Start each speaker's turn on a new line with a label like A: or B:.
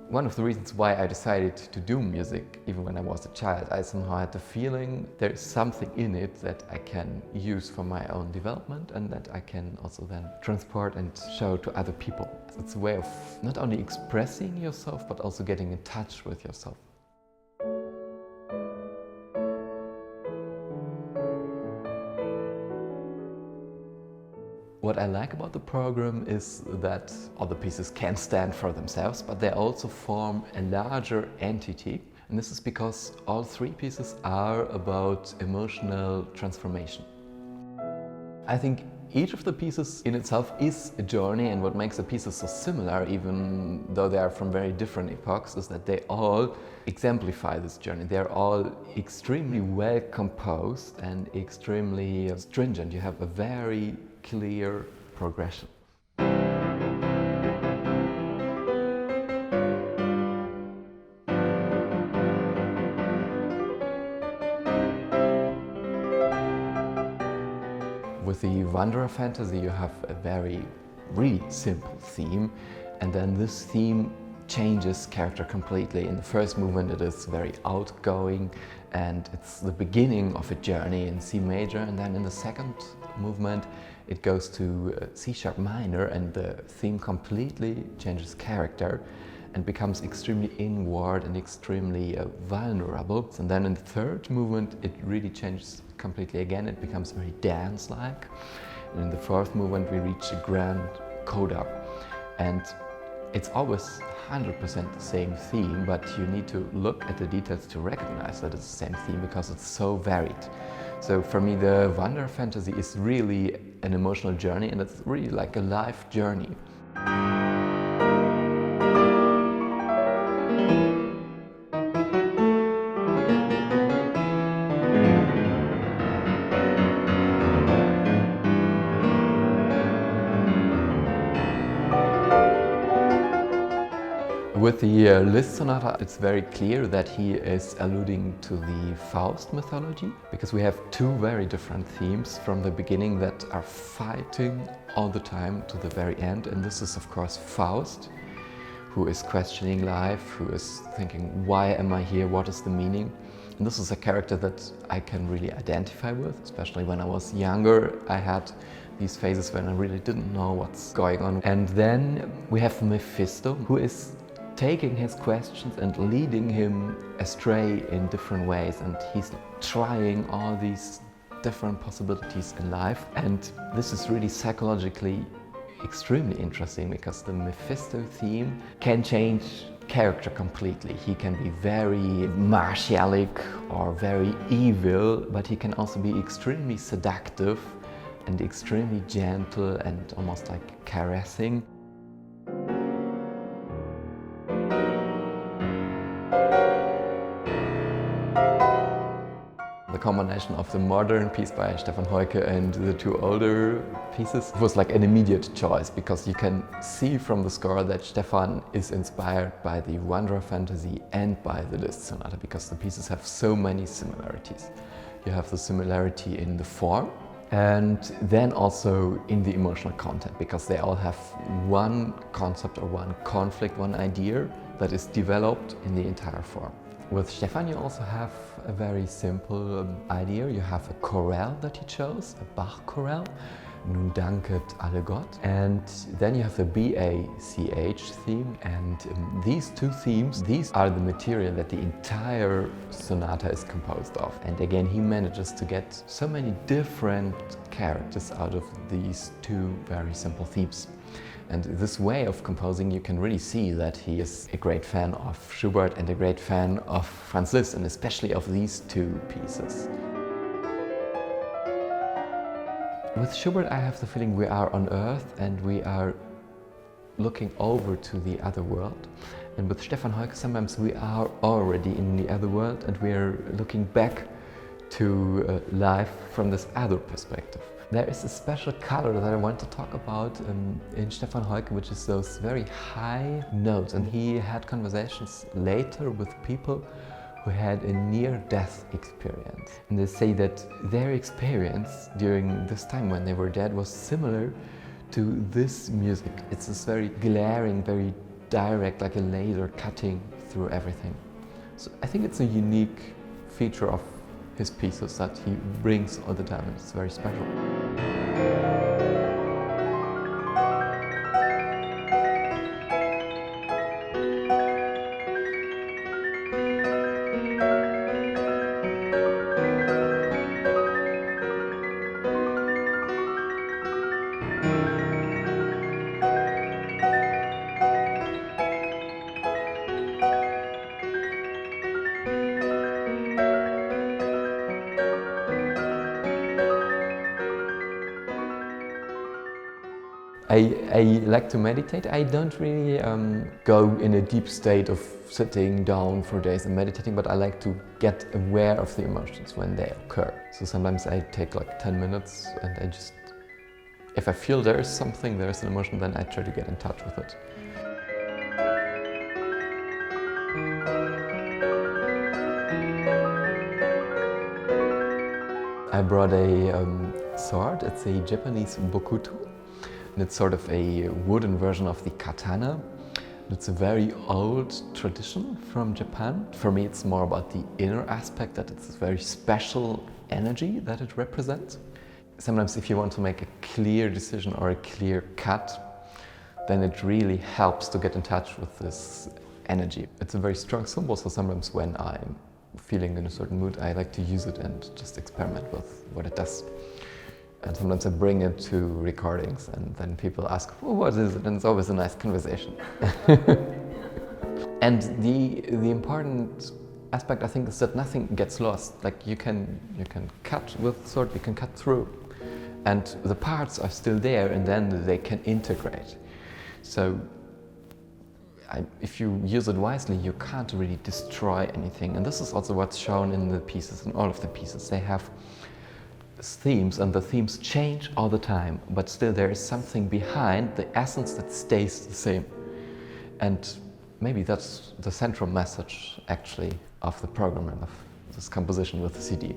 A: One of the reasons why I decided to do music, even when I was a child, I somehow had the feeling there's something in it that I can use for my own development and that I can also then transport and show to other people. It's a way of not only expressing yourself, but also getting in touch with yourself. What I like about the program is that all the pieces can stand for themselves, but they also form a larger entity. And this is because all three pieces are about emotional transformation. I think each of the pieces in itself is a journey, and what makes the pieces so similar, even though they are from very different epochs, is that they all exemplify this journey. They're all extremely well composed and extremely stringent. You have a very clear progression. With the Wanderer Fantasy you have a really simple theme, and then this theme changes character completely. In the first movement it is very outgoing and it's the beginning of a journey in C major, and then in the second movement it goes to C sharp minor and the theme completely changes character and becomes extremely inward and extremely vulnerable. And then in the third movement it really changes completely again, it becomes very dance-like. And in the fourth movement we reach a grand coda. And it's always 100% the same theme, but you need to look at the details to recognize that it's the same theme because it's so varied. So for me the Wanderer Fantasy is really an emotional journey, and it's really like a life journey. With the Liszt Sonata, it's very clear that he is alluding to the Faust mythology, because we have two very different themes from the beginning that are fighting all the time to the very end. And this is of course Faust, who is questioning life, who is thinking, why am I here, what is the meaning? And this is a character that I can really identify with, especially when I was younger. I had these phases when I really didn't know what's going on. And then we have Mephisto, who is taking his questions and leading him astray in different ways, and he's trying all these different possibilities in life. And this is really psychologically extremely interesting, because the Mephisto theme can change character completely. He can be very martialic or very evil, but he can also be extremely seductive and extremely gentle and almost like caressing. The combination of the modern piece by Stefan Heucke and the two older pieces was like an immediate choice, because you can see from the score that Stefan is inspired by the Wanderer Fantasy and by the Liszt Sonata, because the pieces have so many similarities. You have the similarity in the form, and then also in the emotional content, because they all have one concept or one conflict, one idea that is developed in the entire form. With Stefan you also have a very simple idea. You have a chorale that he chose, a Bach chorale, Nun danket alle Gott. And then you have the BACH theme, and these two themes, these are the material that the entire sonata is composed of. And again, he manages to get so many different characters out of these two very simple themes. And this way of composing, you can really see that he is a great fan of Schubert and a great fan of Franz Liszt, and especially of these two pieces. With Schubert, I have the feeling we are on Earth and we are looking over to the other world. And with Stefan Heucke, sometimes we are already in the other world and we are looking back to life from this other perspective. There is a special color that I want to talk about in Stefan Heucke, which is those very high notes. And he had conversations later with people who had a near-death experience. And they say that their experience during this time when they were dead was similar to this music. It's this very glaring, very direct, like a laser cutting through everything. So I think it's a unique feature of his pieces that he brings all the time, and it's very special. I like to meditate. I don't really go in a deep state of sitting down for days and meditating, but I like to get aware of the emotions when they occur. So sometimes I take like 10 minutes and I just, if I feel there is something, there is an emotion, then I try to get in touch with it. I brought a sword. It's a Japanese bokuto. And it's sort of a wooden version of the katana. It's a very old tradition from Japan. For me, it's more about the inner aspect, that it's a very special energy that it represents. Sometimes if you want to make a clear decision or a clear cut, then it really helps to get in touch with this energy. It's a very strong symbol, so sometimes when I'm feeling in a certain mood, I like to use it and just experiment with what it does. And sometimes I bring it to recordings and then people ask, oh, what is it? And it's always a nice conversation. And the important aspect, I think, is that nothing gets lost. Like you can cut with sword, you can cut through. And the parts are still there and then they can integrate. So if you use it wisely, you can't really destroy anything. And this is also what's shown in the pieces, in all of the pieces. They have themes, and the themes change all the time, but still there is something behind the essence that stays the same. And maybe that's the central message, actually, of the program and of this composition with the CD.